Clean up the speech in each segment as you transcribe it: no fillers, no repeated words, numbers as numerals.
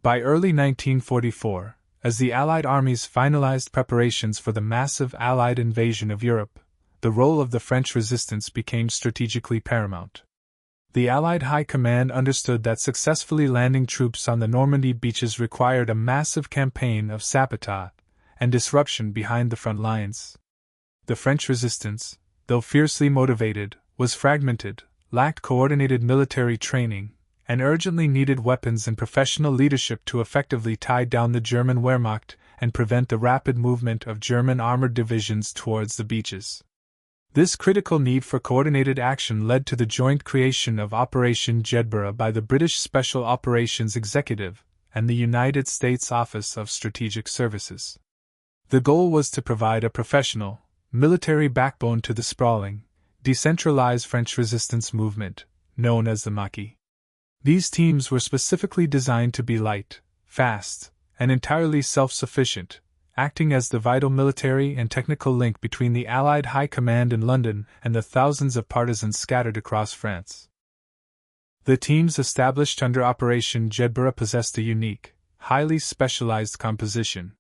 By early 1944, as the Allied armies finalized preparations for the massive Allied invasion of Europe, the role of the French resistance became strategically paramount. The Allied High Command understood that successfully landing troops on the Normandy beaches required a massive campaign of sabotage and disruption behind the front lines. The French resistance, though fiercely motivated, was fragmented, lacked coordinated military training, and urgently needed weapons and professional leadership to effectively tie down the German Wehrmacht and prevent the rapid movement of German armored divisions towards the beaches. This critical need for coordinated action led to the joint creation of Operation Jedburgh by the British Special Operations Executive and the United States Office of Strategic Services. The goal was to provide a professional, military backbone to the sprawling, decentralized French resistance movement, known as the Maquis. These teams were specifically designed to be light, fast, and entirely self-sufficient, acting as the vital military and technical link between the Allied High Command in London and the thousands of partisans scattered across France. The teams established under Operation Jedburgh possessed a unique, highly specialized composition.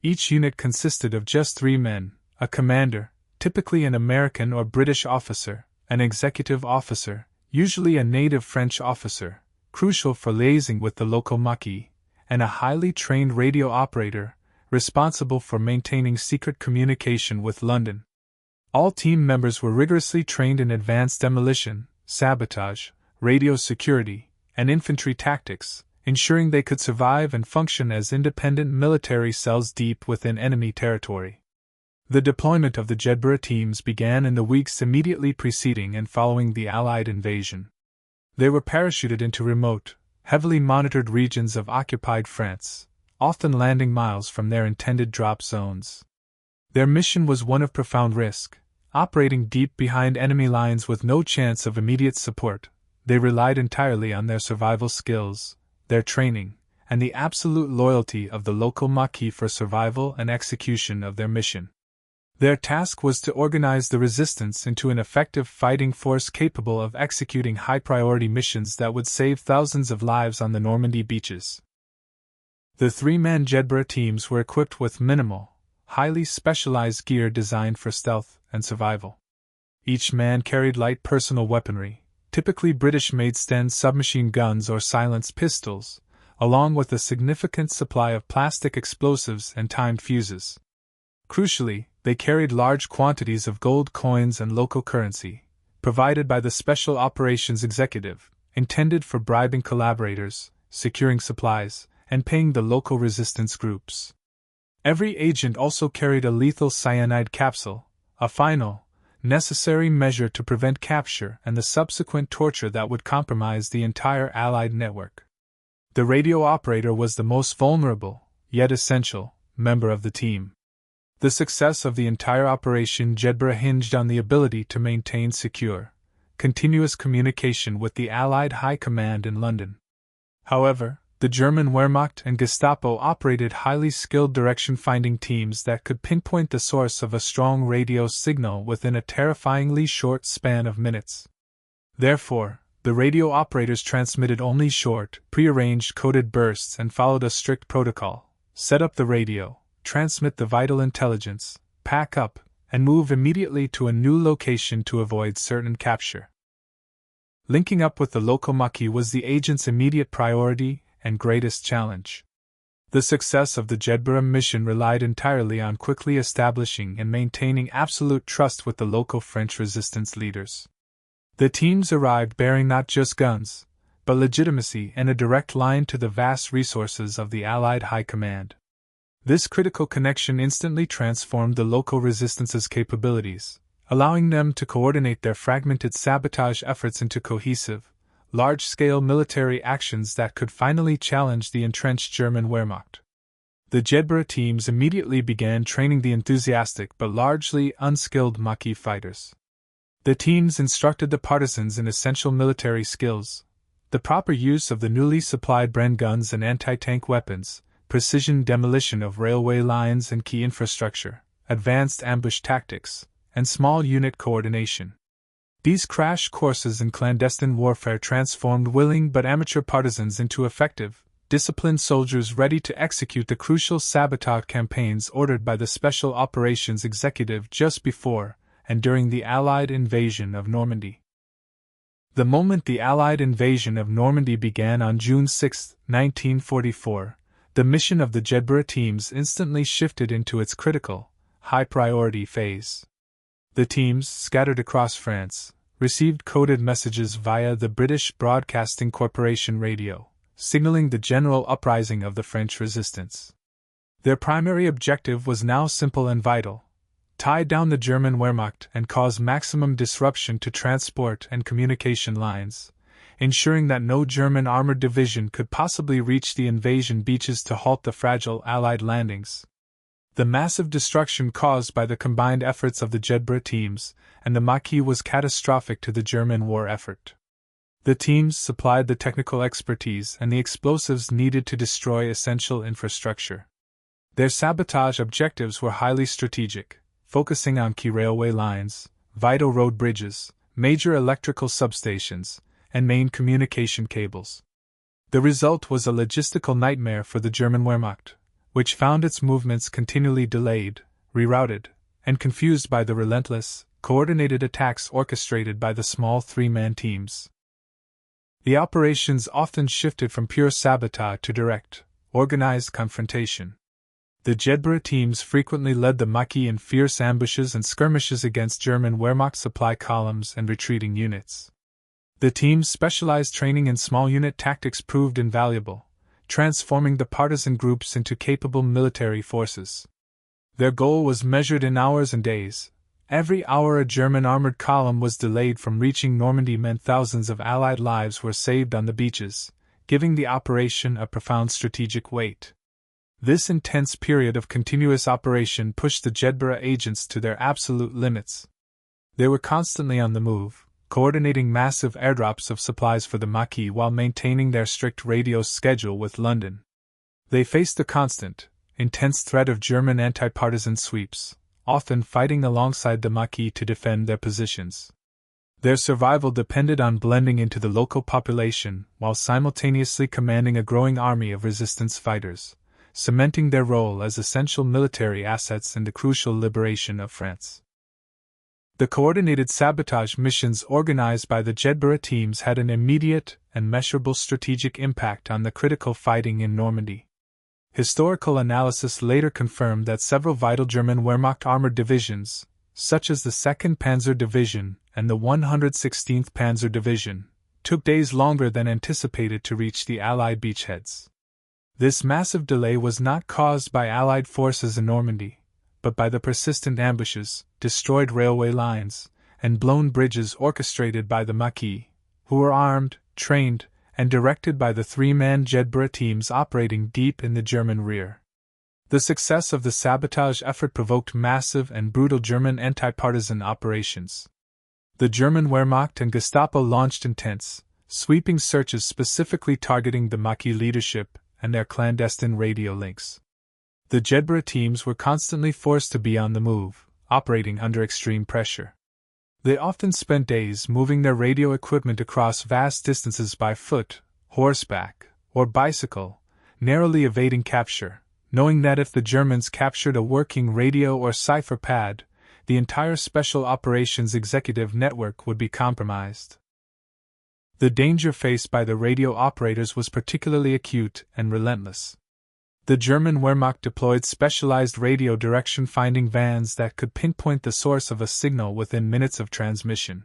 Each unit consisted of just 3 men, a commander, typically an American or British officer, an executive officer, usually a native French officer, crucial for liaising with the local Maquis, and a highly trained radio operator, responsible for maintaining secret communication with London. All team members were rigorously trained in advanced demolition, sabotage, radio security, and infantry tactics, ensuring they could survive and function as independent military cells deep within enemy territory. The deployment of the Jedburgh teams began in the weeks immediately preceding and following the Allied invasion. They were parachuted into remote, heavily monitored regions of occupied France, often landing miles from their intended drop zones. Their mission was one of profound risk. Operating deep behind enemy lines with no chance of immediate support, they relied entirely on their survival skills, their training, and the absolute loyalty of the local Maquis for survival and execution of their mission. Their task was to organize the resistance into an effective fighting force capable of executing high-priority missions that would save thousands of lives on the Normandy beaches. The 3-man Jedburgh teams were equipped with minimal, highly specialized gear designed for stealth and survival. Each man carried light personal weaponry, typically British-made Sten submachine guns or silenced pistols, along with a significant supply of plastic explosives and timed fuses. Crucially, they carried large quantities of gold coins and local currency, provided by the Special Operations Executive, intended for bribing collaborators, securing supplies, and paying the local resistance groups. Every agent also carried a lethal cyanide capsule, a final, necessary measure to prevent capture and the subsequent torture that would compromise the entire Allied network. The radio operator was the most vulnerable, yet essential, member of the team. The success of the entire Operation Jedburgh hinged on the ability to maintain secure, continuous communication with the Allied High Command in London. However, the German Wehrmacht and Gestapo operated highly skilled direction-finding teams that could pinpoint the source of a strong radio signal within a terrifyingly short span of minutes. Therefore, the radio operators transmitted only short, prearranged coded bursts and followed a strict protocol: set up the radio, transmit the vital intelligence, pack up, and move immediately to a new location to avoid certain capture. Linking up with the local Maquis was the agent's immediate priority and greatest challenge. The success of the Jedburgh mission relied entirely on quickly establishing and maintaining absolute trust with the local French resistance leaders. The teams arrived bearing not just guns, but legitimacy and a direct line to the vast resources of the Allied High Command. This critical connection instantly transformed the local resistance's capabilities, allowing them to coordinate their fragmented sabotage efforts into cohesive, large-scale military actions that could finally challenge the entrenched German Wehrmacht. The Jedburgh teams immediately began training the enthusiastic but largely unskilled Maquis fighters. The teams instructed the partisans in essential military skills: the proper use of the newly supplied Bren guns and anti-tank weapons, precision demolition of railway lines and key infrastructure, advanced ambush tactics, and small unit coordination. These crash courses in clandestine warfare transformed willing but amateur partisans into effective, disciplined soldiers ready to execute the crucial sabotage campaigns ordered by the Special Operations Executive just before and during the Allied invasion of Normandy. The moment the Allied invasion of Normandy began on June 6, 1944, the mission of the Jedburgh teams instantly shifted into its critical, high-priority phase. The teams, scattered across France, received coded messages via the British Broadcasting Corporation radio, signaling the general uprising of the French resistance. Their primary objective was now simple and vital: tie down the German Wehrmacht and cause maximum disruption to transport and communication lines, ensuring that no German armored division could possibly reach the invasion beaches to halt the fragile Allied landings. The massive destruction caused by the combined efforts of the Jedburgh teams and the Maquis was catastrophic to the German war effort. The teams supplied the technical expertise and the explosives needed to destroy essential infrastructure. Their sabotage objectives were highly strategic, focusing on key railway lines, vital road bridges, major electrical substations, and main communication cables. The result was a logistical nightmare for the German Wehrmacht, which found its movements continually delayed, rerouted, and confused by the relentless, coordinated attacks orchestrated by the small three-man teams. The operations often shifted from pure sabotage to direct, organized confrontation. The Jedburgh teams frequently led the Maquis in fierce ambushes and skirmishes against German Wehrmacht supply columns and retreating units. The team's specialized training in small unit tactics proved invaluable, transforming the partisan groups into capable military forces. Their goal was measured in hours and days. Every hour a German armored column was delayed from reaching Normandy meant thousands of Allied lives were saved on the beaches, giving the operation a profound strategic weight. This intense period of continuous operation pushed the Jedburgh agents to their absolute limits. They were constantly on the move, coordinating massive airdrops of supplies for the Maquis while maintaining their strict radio schedule with London. They faced the constant, intense threat of German anti-partisan sweeps, often fighting alongside the Maquis to defend their positions. Their survival depended on blending into the local population while simultaneously commanding a growing army of resistance fighters, cementing their role as essential military assets in the crucial liberation of France. The coordinated sabotage missions organized by the Jedburgh teams had an immediate and measurable strategic impact on the critical fighting in Normandy. Historical analysis later confirmed that several vital German Wehrmacht armored divisions, such as the 2nd Panzer Division and the 116th Panzer Division, took days longer than anticipated to reach the Allied beachheads. This massive delay was not caused by Allied forces in Normandy, but by the persistent ambushes, destroyed railway lines, and blown bridges orchestrated by the Maquis, who were armed, trained, and directed by the three-man Jedburgh teams operating deep in the German rear. The success of the sabotage effort provoked massive and brutal German anti-partisan operations. The German Wehrmacht and Gestapo launched intense, sweeping searches specifically targeting the Maquis leadership and their clandestine radio links. The Jedburgh teams were constantly forced to be on the move, operating under extreme pressure. They often spent days moving their radio equipment across vast distances by foot, horseback, or bicycle, narrowly evading capture, knowing that if the Germans captured a working radio or cipher pad, the entire Special Operations Executive Network would be compromised. The danger faced by the radio operators was particularly acute and relentless. The German Wehrmacht deployed specialized radio direction-finding vans that could pinpoint the source of a signal within minutes of transmission.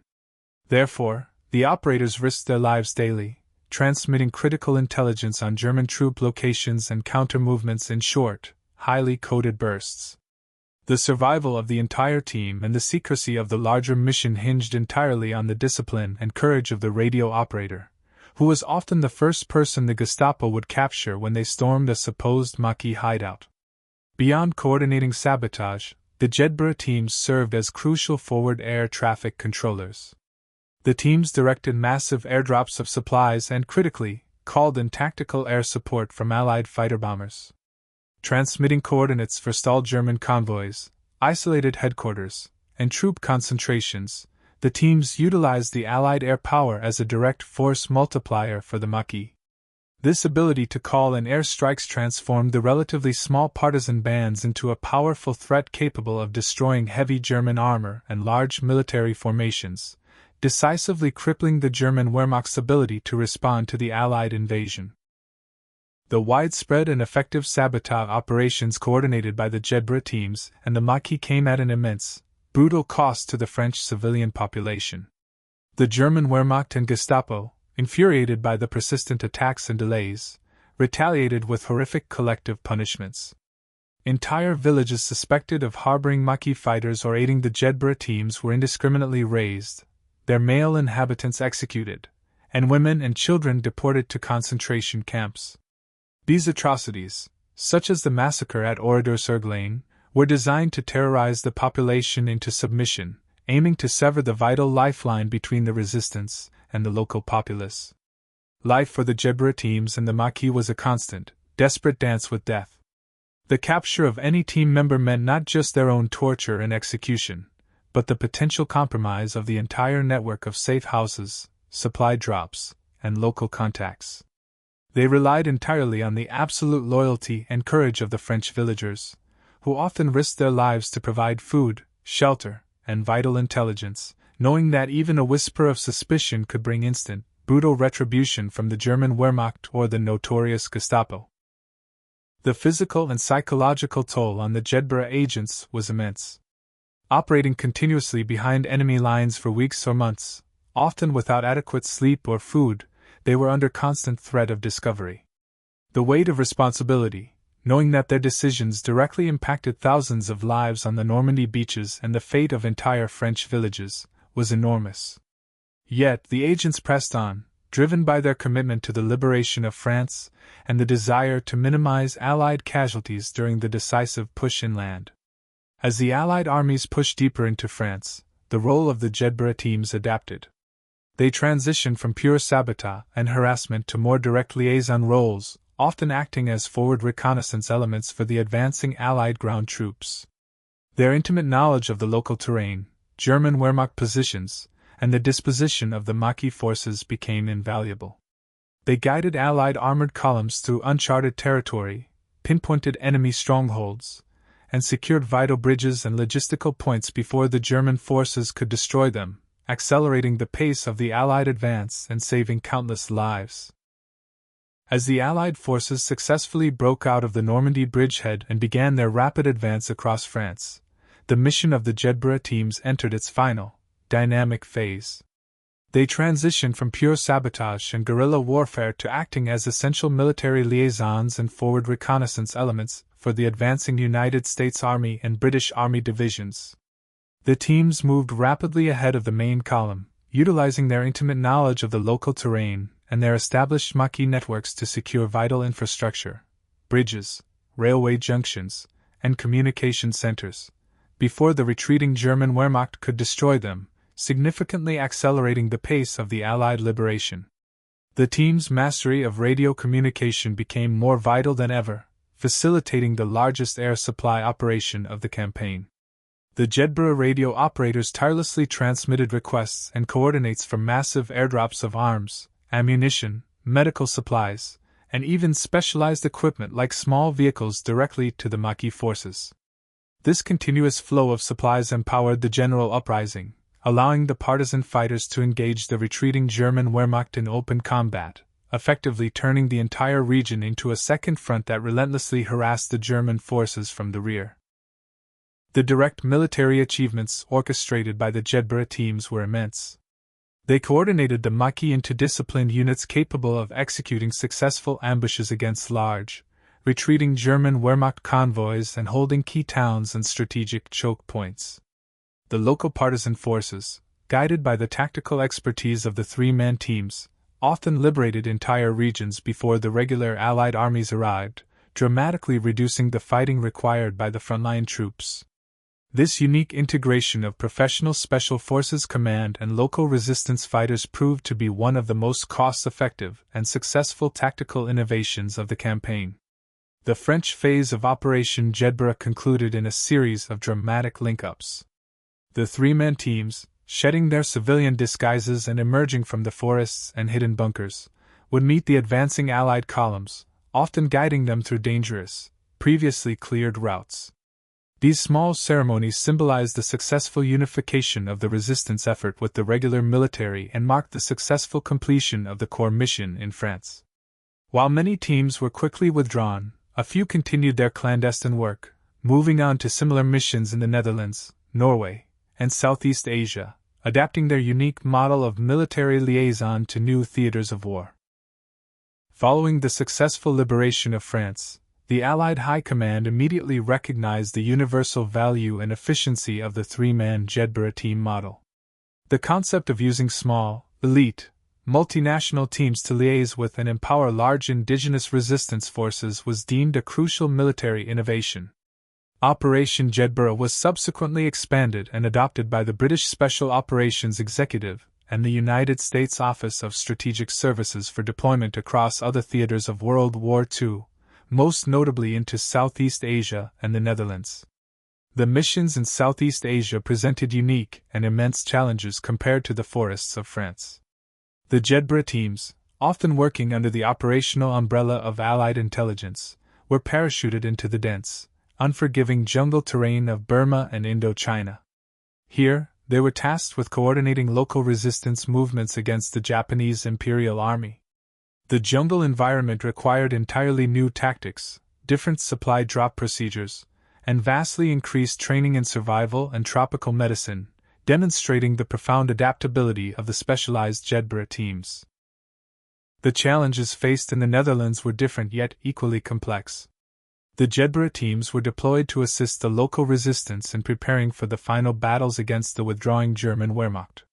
Therefore, the operators risked their lives daily, transmitting critical intelligence on German troop locations and counter-movements in short, highly coded bursts. The survival of the entire team and the secrecy of the larger mission hinged entirely on the discipline and courage of the radio operator, who was often the first person the Gestapo would capture when they stormed a supposed Maquis hideout. Beyond coordinating sabotage, the Jedburgh teams served as crucial forward air traffic controllers. The teams directed massive airdrops of supplies and, critically, called in tactical air support from Allied fighter bombers. Transmitting coordinates for stalled German convoys, isolated headquarters, and troop concentrations, the teams utilized the Allied air power as a direct force multiplier for the Maquis. This ability to call in air strikes transformed the relatively small partisan bands into a powerful threat capable of destroying heavy German armor and large military formations, decisively crippling the German Wehrmacht's ability to respond to the Allied invasion. The widespread and effective sabotage operations coordinated by the Jedburgh teams and the Maquis came at an immense, brutal cost to the French civilian population. The German Wehrmacht and Gestapo, infuriated by the persistent attacks and delays, retaliated with horrific collective punishments. Entire villages suspected of harboring Maquis fighters or aiding the Jedburgh teams were indiscriminately razed, their male inhabitants executed, and women and children deported to concentration camps. These atrocities, such as the massacre at Oradour-sur-Glane, were designed to terrorize the population into submission, aiming to sever the vital lifeline between the resistance and the local populace. Life for the Jedburgh teams and the Maquis was a constant, desperate dance with death. The capture of any team member meant not just their own torture and execution, but the potential compromise of the entire network of safe houses, supply drops, and local contacts. They relied entirely on the absolute loyalty and courage of the French villagers, who often risked their lives to provide food, shelter, and vital intelligence, knowing that even a whisper of suspicion could bring instant, brutal retribution from the German Wehrmacht or the notorious Gestapo. The physical and psychological toll on the Jedburgh agents was immense. Operating continuously behind enemy lines for weeks or months, often without adequate sleep or food, they were under constant threat of discovery. The weight of responsibility, knowing that their decisions directly impacted thousands of lives on the Normandy beaches and the fate of entire French villages, was enormous. Yet the agents pressed on, driven by their commitment to the liberation of France and the desire to minimize Allied casualties during the decisive push inland. As the Allied armies pushed deeper into France, the role of the Jedburgh teams adapted. They transitioned from pure sabotage and harassment to more direct liaison roles, often acting as forward reconnaissance elements for the advancing Allied ground troops. Their intimate knowledge of the local terrain, German Wehrmacht positions, and the disposition of the Maquis forces became invaluable. They guided Allied armored columns through uncharted territory, pinpointed enemy strongholds, and secured vital bridges and logistical points before the German forces could destroy them, accelerating the pace of the Allied advance and saving countless lives. As the Allied forces successfully broke out of the Normandy bridgehead and began their rapid advance across France, the mission of the Jedburgh teams entered its final, dynamic phase. They transitioned from pure sabotage and guerrilla warfare to acting as essential military liaisons and forward reconnaissance elements for the advancing United States Army and British Army divisions. The teams moved rapidly ahead of the main column, utilizing their intimate knowledge of the local terrain and their established Maquis networks to secure vital infrastructure, bridges, railway junctions, and communication centers, before the retreating German Wehrmacht could destroy them, significantly accelerating the pace of the Allied liberation. The team's mastery of radio communication became more vital than ever, facilitating the largest air supply operation of the campaign. The Jedburgh radio operators tirelessly transmitted requests and coordinates for massive airdrops of arms, ammunition, medical supplies, and even specialized equipment like small vehicles directly to the Maquis forces. This continuous flow of supplies empowered the general uprising, allowing the partisan fighters to engage the retreating German Wehrmacht in open combat, effectively turning the entire region into a second front that relentlessly harassed the German forces from the rear. The direct military achievements orchestrated by the Jedburgh teams were immense. They coordinated the Maquis into disciplined units capable of executing successful ambushes against large, retreating German Wehrmacht convoys and holding key towns and strategic choke points. The local partisan forces, guided by the tactical expertise of the three-man teams, often liberated entire regions before the regular Allied armies arrived, dramatically reducing the fighting required by the frontline troops. This unique integration of professional special forces command and local resistance fighters proved to be one of the most cost-effective and successful tactical innovations of the campaign. The French phase of Operation Jedburgh concluded in a series of dramatic link-ups. The three-man teams, shedding their civilian disguises and emerging from the forests and hidden bunkers, would meet the advancing Allied columns, often guiding them through dangerous, previously cleared routes. These small ceremonies symbolized the successful unification of the resistance effort with the regular military and marked the successful completion of the Corps mission in France. While many teams were quickly withdrawn, a few continued their clandestine work, moving on to similar missions in the Netherlands, Norway, and Southeast Asia, adapting their unique model of military liaison to new theaters of war. Following the successful liberation of France, the Allied High Command immediately recognized the universal value and efficiency of the three-man Jedburgh team model. The concept of using small, elite, multinational teams to liaise with and empower large indigenous resistance forces was deemed a crucial military innovation. Operation Jedburgh was subsequently expanded and adopted by the British Special Operations Executive and the United States Office of Strategic Services for deployment across other theaters of World War II, most notably into Southeast Asia and the Netherlands. The missions in Southeast Asia presented unique and immense challenges compared to the forests of France. The Jedburgh teams, often working under the operational umbrella of Allied intelligence, were parachuted into the dense, unforgiving jungle terrain of Burma and Indochina. Here, they were tasked with coordinating local resistance movements against the Japanese Imperial Army. The jungle environment required entirely new tactics, different supply drop procedures, and vastly increased training in survival and tropical medicine, demonstrating the profound adaptability of the specialized Jedburgh teams. The challenges faced in the Netherlands were different yet equally complex. The Jedburgh teams were deployed to assist the local resistance in preparing for the final battles against the withdrawing German Wehrmacht.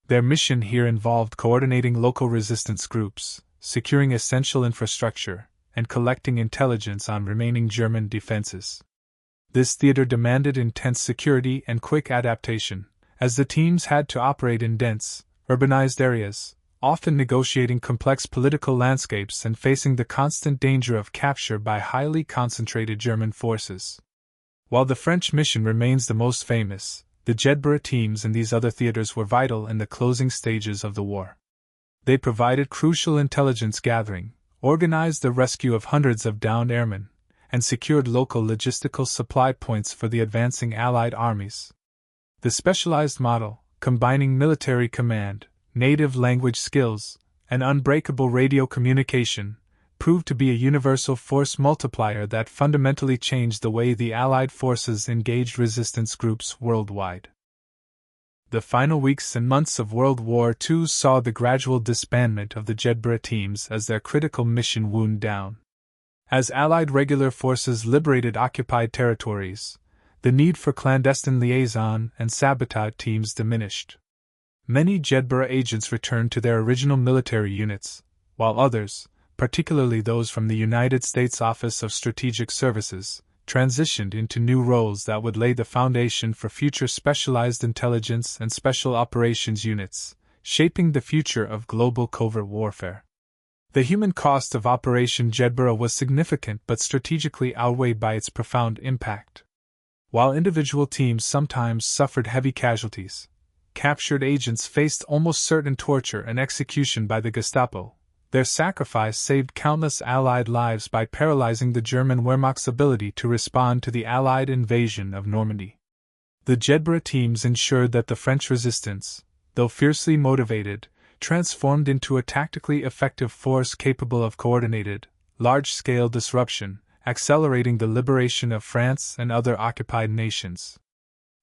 Their mission here involved coordinating local resistance groups, securing essential infrastructure, and collecting intelligence on remaining German defenses. This theater demanded intense security and quick adaptation, as the teams had to operate in dense, urbanized areas, often negotiating complex political landscapes and facing the constant danger of capture by highly concentrated German forces. While the French mission remains the most famous, the Jedburgh teams in these other theaters were vital in the closing stages of the war. They provided crucial intelligence gathering, organized the rescue of hundreds of downed airmen, and secured local logistical supply points for the advancing Allied armies. The specialized model, combining military command, native language skills, and unbreakable radio communication, proved to be a universal force multiplier that fundamentally changed the way the Allied forces engaged resistance groups worldwide. The final weeks and months of World War II saw the gradual disbandment of the Jedburgh teams as their critical mission wound down. As Allied regular forces liberated occupied territories, the need for clandestine liaison and sabotage teams diminished. Many Jedburgh agents returned to their original military units, while others, particularly those from the United States Office of Strategic Services, transitioned into new roles that would lay the foundation for future specialized intelligence and special operations units, shaping the future of global covert warfare. The human cost of Operation Jedburgh was significant but strategically outweighed by its profound impact. While individual teams sometimes suffered heavy casualties, captured agents faced almost certain torture and execution by the Gestapo. Their sacrifice saved countless Allied lives by paralyzing the German Wehrmacht's ability to respond to the Allied invasion of Normandy. The Jedburgh teams ensured that the French resistance, though fiercely motivated, transformed into a tactically effective force capable of coordinated, large-scale disruption, accelerating the liberation of France and other occupied nations.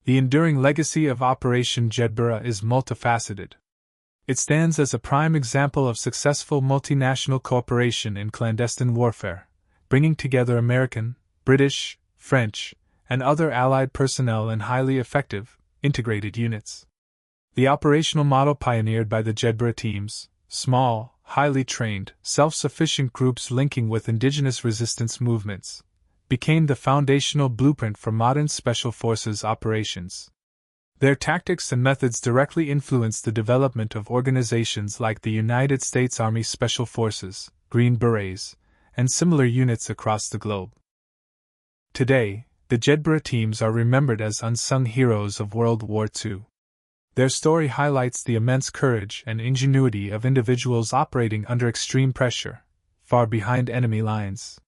The enduring legacy of Operation Jedburgh is multifaceted. It stands as a prime example of successful multinational cooperation in clandestine warfare, bringing together American, British, French, and other Allied personnel in highly effective, integrated units. The operational model pioneered by the Jedburgh teams, small, highly trained, self-sufficient groups linking with indigenous resistance movements, became the foundational blueprint for modern special forces operations. Their tactics and methods directly influenced the development of organizations like the United States Army Special Forces, Green Berets, and similar units across the globe. Today, the Jedburgh teams are remembered as unsung heroes of World War II. Their story highlights the immense courage and ingenuity of individuals operating under extreme pressure, far behind enemy lines.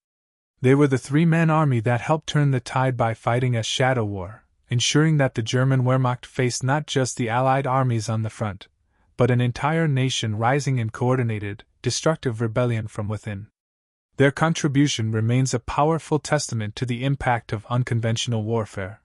They were the three-man army that helped turn the tide by fighting a shadow war, ensuring that the German Wehrmacht faced not just the Allied armies on the front, but an entire nation rising in coordinated, destructive rebellion from within. Their contribution remains a powerful testament to the impact of unconventional warfare.